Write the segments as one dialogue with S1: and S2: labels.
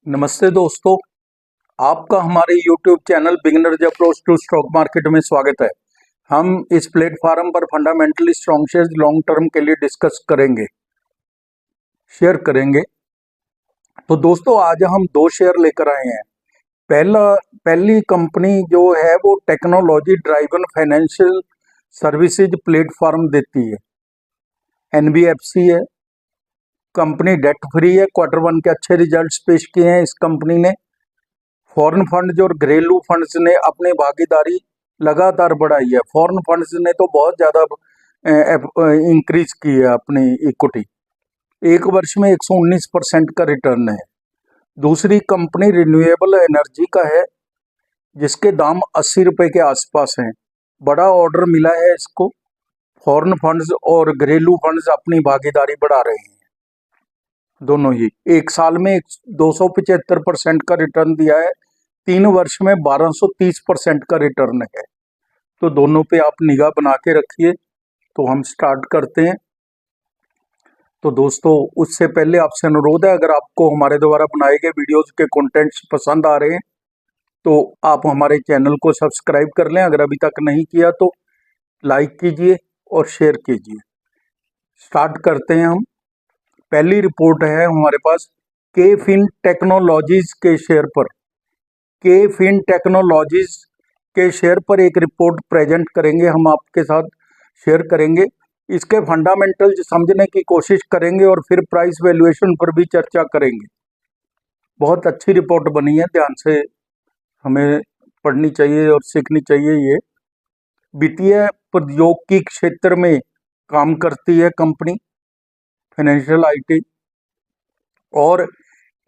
S1: नमस्ते दोस्तों, आपका हमारे YouTube channel beginners approach to stock market में स्वागत है। हम इस प्लेटफॉर्म पर fundamentally strong shares long term के लिए डिस्कस करेंगे, शेयर करेंगे। तो दोस्तों आज हम दो शेयर लेकर आए हैं। पहली कंपनी जो है वो technology driven financial services platform देती है, NBFC है। कंपनी डेट फ्री है। Q1 के अच्छे रिजल्ट्स पेश किए हैं इस कंपनी ने। फॉरेन फंड्स और घरेलू फंड्स ने अपनी भागीदारी लगातार बढ़ाई है। फॉरेन फंड्स ने तो बहुत ज़्यादा इंक्रीज की है अपनी इक्विटी। एक वर्ष में 119% का रिटर्न है। दूसरी कंपनी रिन्यूएबल एनर्जी का है, जिसके दाम 80 रुपये के आसपास हैं। बड़ा ऑर्डर मिला है इसको। फॉरेन फंड्स और घरेलू फंड्स अपनी भागीदारी बढ़ा रहे हैं, दोनों ही। एक साल में 275% का रिटर्न दिया है। 3 वर्ष में 1230% का रिटर्न है। तो दोनों पे आप निगाह बना के रखिए। तो हम स्टार्ट करते हैं। तो दोस्तों उससे पहले आपसे अनुरोध है, अगर आपको हमारे द्वारा बनाए गए वीडियोस के कंटेंट्स पसंद आ रहे हैं तो आप हमारे चैनल को सब्सक्राइब कर लें। अगर अभी तक नहीं किया तो लाइक कीजिए और शेयर कीजिए। स्टार्ट करते हैं हम। पहली रिपोर्ट है हमारे पास के-फिन टेक्नोलॉजीज के शेयर पर। के-फिन टेक्नोलॉजीज के शेयर पर एक रिपोर्ट प्रेजेंट करेंगे, हम आपके साथ शेयर करेंगे। इसके फंडामेंटल्स समझने की कोशिश करेंगे और फिर प्राइस वैल्यूएशन पर भी चर्चा करेंगे। बहुत अच्छी रिपोर्ट बनी है, ध्यान से हमें पढ़नी चाहिए और सीखनी चाहिए। ये वित्तीय प्रौद्योगिकी क्षेत्र में काम करती है कंपनी, फाइनेंशियल IT, और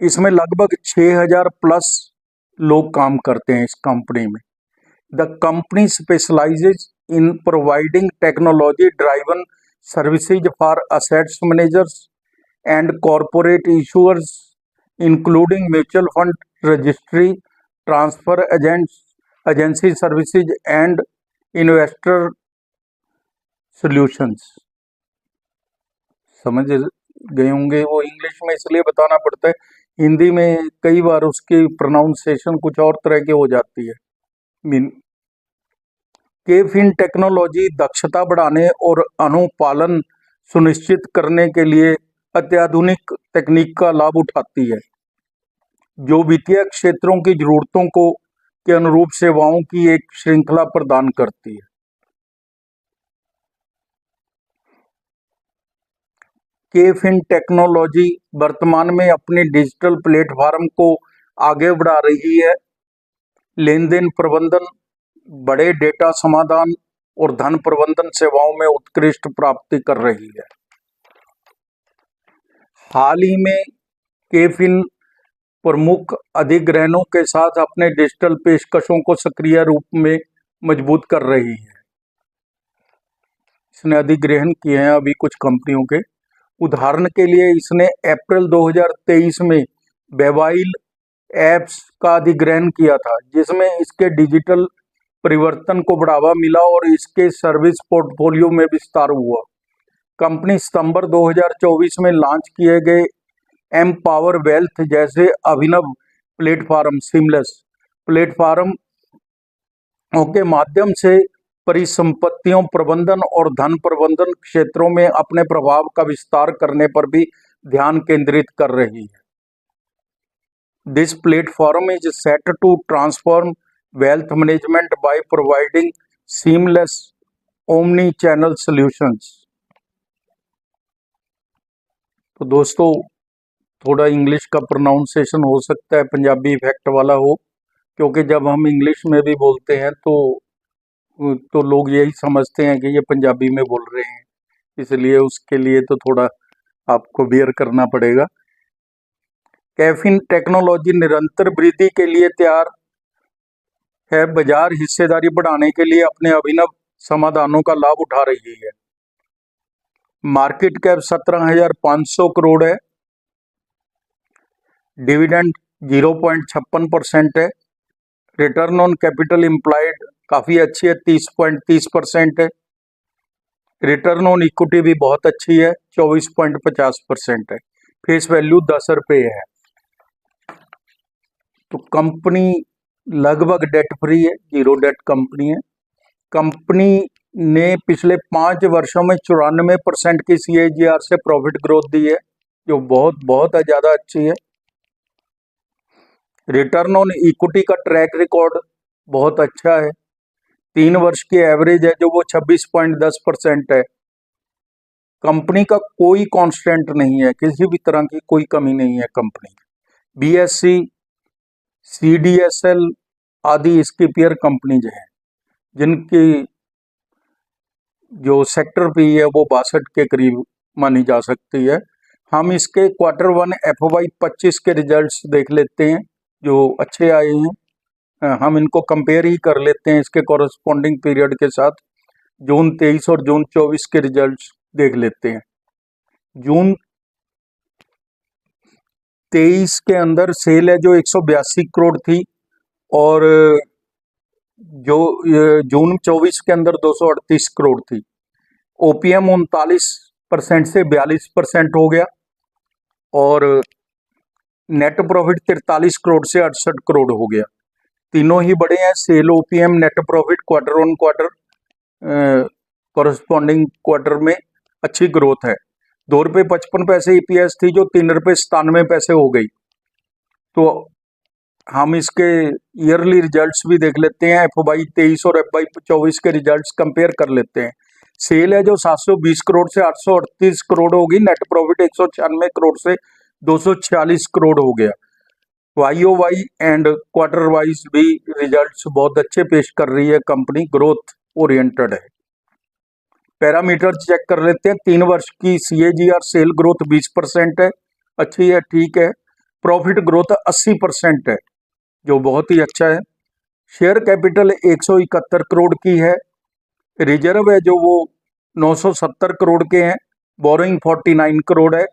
S1: इसमें लगभग 6000 प्लस लोग काम करते हैं इस कंपनी में। The company specialises in providing technology driven services for assets managers and corporate issuers, including mutual fund registry, transfer agency services and investor solutions. समझ गए होंगे, वो इंग्लिश में इसलिए बताना पड़ता है, हिंदी में कई बार उसकी प्रोनाउंसिएशन कुछ और तरह की हो जाती है। के-फिन टेक्नोलॉजी दक्षता बढ़ाने और अनुपालन सुनिश्चित करने के लिए अत्याधुनिक तकनीक का लाभ उठाती है, जो वित्तीय क्षेत्रों की जरूरतों को के अनुरूप सेवाओं की एक श्रृंखला प्रदान करती है। के-फिन टेक्नोलॉजी वर्तमान में अपने डिजिटल प्लेटफॉर्म को आगे बढ़ा रही है। लेन देन प्रबंधन, बड़े डेटा समाधान और धन प्रबंधन सेवाओं में उत्कृष्ट प्राप्ति कर रही है। हाल ही में के-फिन प्रमुख अधिग्रहणों के साथ अपने डिजिटल पेशकशों को सक्रिय रूप में मजबूत कर रही है। इसने अधिग्रहण किए हैं अभी कुछ कंपनियों के। उदाहरण के लिए इसने अप्रैल 2023 में मोबाइल एप्स का अधिग्रहण किया था, जिसमें इसके डिजिटल परिवर्तन को बढ़ावा मिला और इसके सर्विस पोर्टफोलियो में विस्तार हुआ। कंपनी सितंबर 2024 में लॉन्च किए गए एम्पावर वेल्थ जैसे अभिनव प्लेटफॉर्म, सीमलेस प्लेटफॉर्म के माध्यम से परिसंपत्तियों प्रबंधन और धन प्रबंधन क्षेत्रों में अपने प्रभाव का विस्तार करने पर भी ध्यान केंद्रित कर रही है। This platform is set to transform wealth management by providing seamless omni channel solutions. तो दोस्तों थोड़ा इंग्लिश का प्रोनाउंसिएशन हो सकता है पंजाबी इफेक्ट वाला हो, क्योंकि जब हम इंग्लिश में भी बोलते हैं तो लोग यही समझते हैं कि ये पंजाबी में बोल रहे हैं, इसलिए उसके लिए तो थोड़ा आपको बेयर करना पड़ेगा। के-फिन टेक्नोलॉजी निरंतर वृद्धि के लिए तैयार है, बाजार हिस्सेदारी बढ़ाने के लिए अपने अभिनव समाधानों का लाभ उठा रही है। मार्केट कैप 17,500 करोड़ है। डिविडेंड 0.56% है। रिटर्न ऑन कैपिटल एम्प्लॉयड काफ़ी अच्छी है, 30.30% है। रिटर्न ऑन इक्विटी भी बहुत अच्छी है, 24.50% है। फेस वैल्यू 10 रुपये है। तो कंपनी लगभग डेट फ्री है, जीरो डेट कंपनी है। कंपनी ने पिछले 5 वर्षों में 94% की CAGR से प्रॉफिट ग्रोथ दी है, जो बहुत बहुत ज़्यादा अच्छी है। रिटर्न ऑन इक्विटी का ट्रैक रिकॉर्ड बहुत अच्छा है। 3 वर्ष की एवरेज है जो वो 26.10% है। कंपनी का कोई कांस्टेंट नहीं है, किसी भी तरह की कोई कमी नहीं है कंपनी। BSE, CDSL आदि इसकी पेयर कंपनीज हैं जिनकी जो सेक्टर पी है वो 62 के करीब मानी जा सकती है। हम इसके Q1 FY 25 के रिजल्ट्स देख लेते हैं जो अच्छे आए हैं। हम इनको कंपेयर ही कर लेते हैं इसके कॉरस्पॉन्डिंग पीरियड के साथ। जून 23 और जून 24 के रिजल्ट्स देख लेते हैं। जून 23 के अंदर सेल है जो 182 करोड़ थी और जो जून 24 के अंदर 238 करोड़ थी। OPM 39% से 42% हो गया और नेट प्रॉफिट 43 करोड़ से 68 करोड़ हो गया। तीनों ही बड़े हैं। Sale, OPM, net profit quarter on quarter corresponding quarter में अच्छी ग्रोथ है। ₹2.55 EPS थी जो ₹3.97 हो गई। तो हम इसके ईयरली रिजल्ट्स भी देख लेते हैं। FY 23 और FY 24 के रिजल्ट्स कंपेयर कर लेते हैं। सेल है जो 720 करोड़ से 838 करोड़ होगी। नेट प्रॉफिट 196 करोड़ से 246 करोड़ हो गया। YOY एंड क्वार्टर वाइज भी रिजल्ट्स बहुत अच्छे पेश कर रही है कंपनी, ग्रोथ ओरिएंटेड है। पैरामीटर चेक कर लेते हैं। 3 वर्ष की CAGR सेल ग्रोथ 20% है, अच्छी है, ठीक है। प्रॉफिट ग्रोथ 80% है जो बहुत ही अच्छा है। शेयर कैपिटल 171 करोड़ की है। रिजर्व है जो वो 970 करोड़ के हैं। बोरोइंग 49 करोड़ है।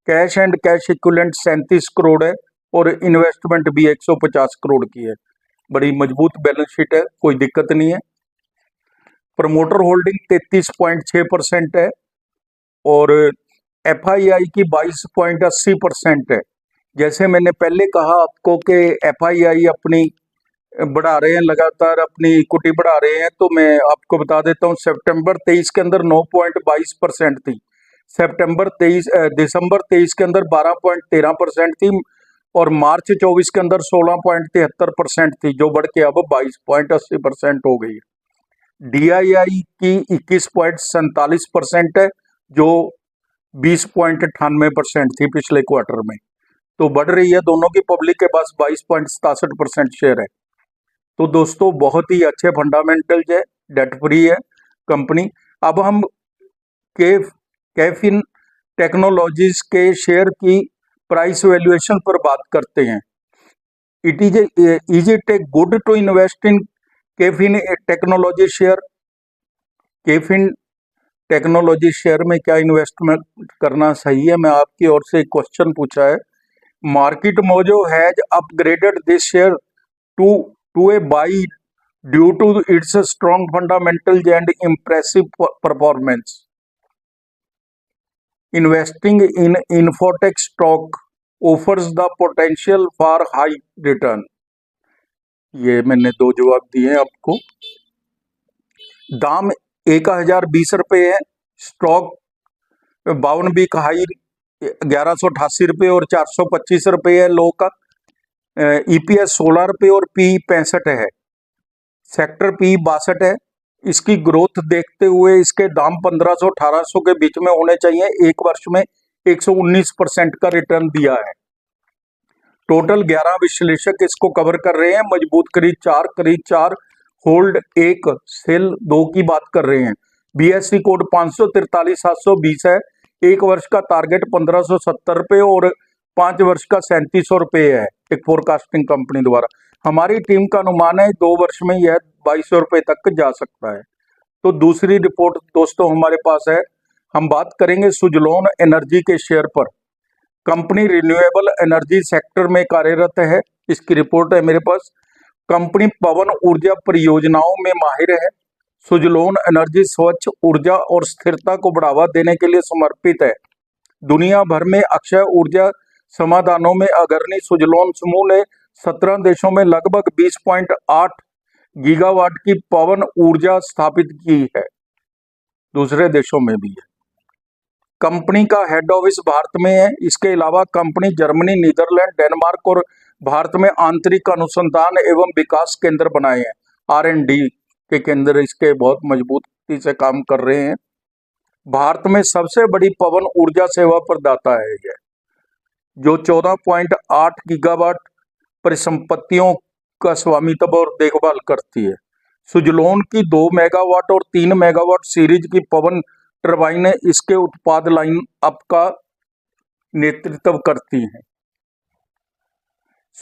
S1: Cash and cash equivalent 37 crore है और इन्वेस्टमेंट भी 150 करोड़ की है। बड़ी मजबूत बैलेंस शीट है, कोई दिक्कत नहीं है। प्रमोटर होल्डिंग 33.6% है और FII की 22.80% है। जैसे मैंने पहले कहा आपको कि FII अपनी बढ़ा रहे हैं, लगातार अपनी इक्विटी बढ़ा रहे हैं, तो मैं आपको बता देता हूँ सितंबर 23 के अंदर 9.22% थी। दिसंबर 23 के अंदर 12.13% थी और मार्च 24 के अंदर 16.73% थी, जो बढ़ के अब 22.80% हो गई है। DII की 21.47% है जो 20.98% थी पिछले क्वार्टर में, तो बढ़ रही है। दोनों की पब्लिक के पास 22.67% शेयर है। तो दोस्तों बहुत ही अच्छे फंडामेंटल्स है, डेट फ्री है कंपनी। अब हम कैफिन टेक्नोलॉजीज के शेयर की प्राइस वैल्यूएशन पर बात करते हैं। Is it a good to invest in KFin technology share? KFin technology share में क्या इन्वेस्टमेंट करना सही है? मैं आपकी ओर से एक क्वेश्चन पूछा है। Market Mojo has upgraded this share to a buy due to its strong fundamentals and impressive performance. Investing in Infotech stock offers the potential for high return। ये मैंने 2 जवाब दिए हैं आपको। दाम 1020 रुपये है। स्टॉक 52 वीक हाई 1188 रुपये और 425 रुपये है लो का। EPS 16 रुपये और P 65 है। सेक्टर P 62 है। इसकी ग्रोथ देखते हुए इसके दाम 1500-1800 के बीच में होने चाहिए। 1 वर्ष में 119% का रिटर्न दिया है। टोटल 11 विश्लेषक इसको कवर कर रहे हैं। मजबूत करीब 4, होल्ड 1, सेल 2 की बात कर रहे हैं। BSE कोड 543,720 है। 1 वर्ष का टारगेट 1570 रुपये और 5 वर्ष का 3700 रुपये है एक फोरकास्टिंग कंपनी द्वारा। हमारी टीम का अनुमान है 2 वर्ष में यह 2200 रुपये तक जा सकता है। तो दूसरी रिपोर्ट दोस्तों हमारे पास है। हम बात करेंगे सुजलोन एनर्जी के शेयर पर। कंपनी रिन्यूएबल एनर्जी सेक्टर में कार्यरत है। इसकी रिपोर्ट है मेरे पास। कंपनी पवन ऊर्जा परियोजनाओं में माहिर है। सुजलोन एनर्जी स्वच्छ ऊर्जा और स्थिरता को बढ़ावा देने के लिए समर्पित है। दुनिया भर में अक्षय ऊर्जा समाधानों में अग्रणी सुजलोन समूह ने 17 देशों में लगभग 20.8 गीगावाट की पवन ऊर्जा स्थापित की है, दूसरे देशों में भी है। कंपनी का हेड ऑफिस भारत में है। इसके अलावा कंपनी जर्मनी, नीदरलैंड, डेनमार्क और भारत में आंतरिक अनुसंधान एवं विकास केंद्र बनाए हैं। R&D के केंद्र इसके बहुत मजबूती से काम कर रहे हैं। भारत में सबसे बड़ी पवन ऊर्जा सेवा प्रदाता है यह, जो 14.8 गीगावाट परिसंपत्तियों का स्वामित्व और देखभाल करती है। सुजलोन की 2 मेगावाट और 3 मेगावाट सीरीज की पवन टर्बाइनें इसके उत्पाद लाइन अप का नेतृत्व करती हैं।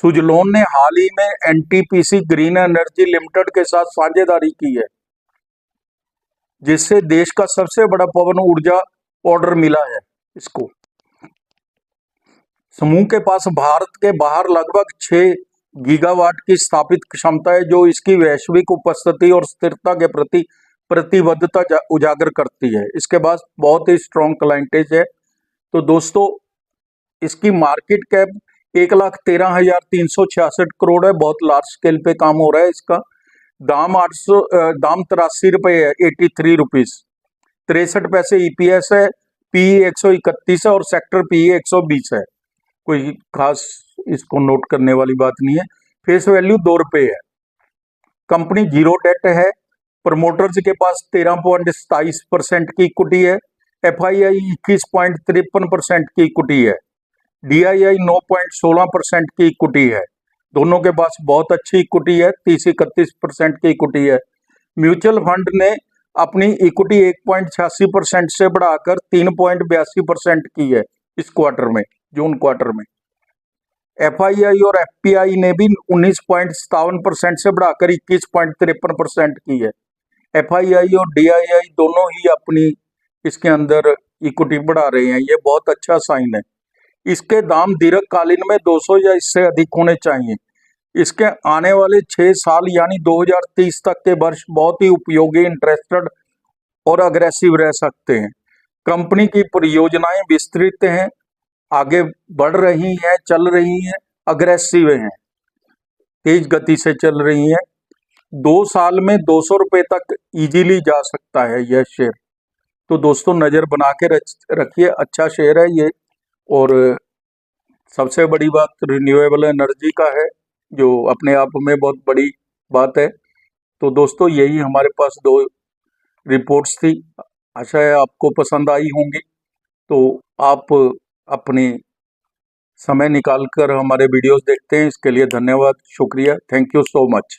S1: सुजलोन ने हाल ही में NTPC ग्रीन एनर्जी लिमिटेड के साथ साझेदारी की है, जिससे देश का सबसे बड़ा पवन ऊर्जा ऑर्डर मिला है इसको। समूह के पास भारत के बाहर लगभग 6 गीगावाट की स्थापित क्षमता है, जो इसकी वैश्विक उपस्थिति और स्थिरता के प्रति प्रतिबद्धता उजागर करती है। इसके पास बहुत ही स्ट्रॉन्ग क्लाइंटेज है। तो दोस्तों, इसकी मार्केट कैप 1,13,366 करोड़ है। बहुत लार्ज स्केल पे काम हो रहा है। इसका दाम 83 रुपए है, 83 रुपीज, 63 पैसे EPS है। PE 131 है और सेक्टर PE 120 है। कोई खास इसको नोट करने वाली बात नहीं है। फेस वैल्यू 2 रुपए है। कंपनी जीरो डेट है। प्रमोटर्स के पास 13.27% की इक्विटी है। FII 21.53% की इक्विटी है। DII 9.16% की इक्विटी है। दोनों के पास बहुत अच्छी इक्विटी है, 30-31% की इक्विटी है। म्यूचुअल फंड ने अपनी इक्विटी 1.86% से बढ़ाकर 3.82% की है इस क्वार्टर में, जून क्वार्टर में। FII और FPI ने भी 19.57% से बढ़ाकर 21.53% की है। FII और DII दोनों ही अपनी इसके अंदर इक्विटी बढ़ा रहे हैं। ये बहुत अच्छा साइन है। इसके दाम दीर्घकालीन में 200 या इससे अधिक होने चाहिए। इसके आने वाले 6 साल यानी 2030 तक के वर्ष बहुत ही उपयोगी, इंटरेस्टेड और अग्रेसिव रह सकते हैं। कंपनी की परियोजनाएं विस्तृत हैं, आगे बढ़ रही हैं, चल रही हैं, अग्रेसिव हैं, तेज गति से चल रही हैं। 2 साल में 200 रुपए तक इजीली जा सकता है यह शेयर। तो दोस्तों, नजर बना के रखिए, अच्छा शेयर है ये। और सबसे बड़ी बात रिन्यूएबल एनर्जी का है, जो अपने आप में बहुत बड़ी बात है। तो दोस्तों, यही हमारे पास 2 रिपोर्ट्स थी। आशा है आपको पसंद आई होंगी। तो आप अपने समय निकालकर हमारे वीडियोस देखते हैं, इसके लिए धन्यवाद, शुक्रिया, थैंक यू सो मच।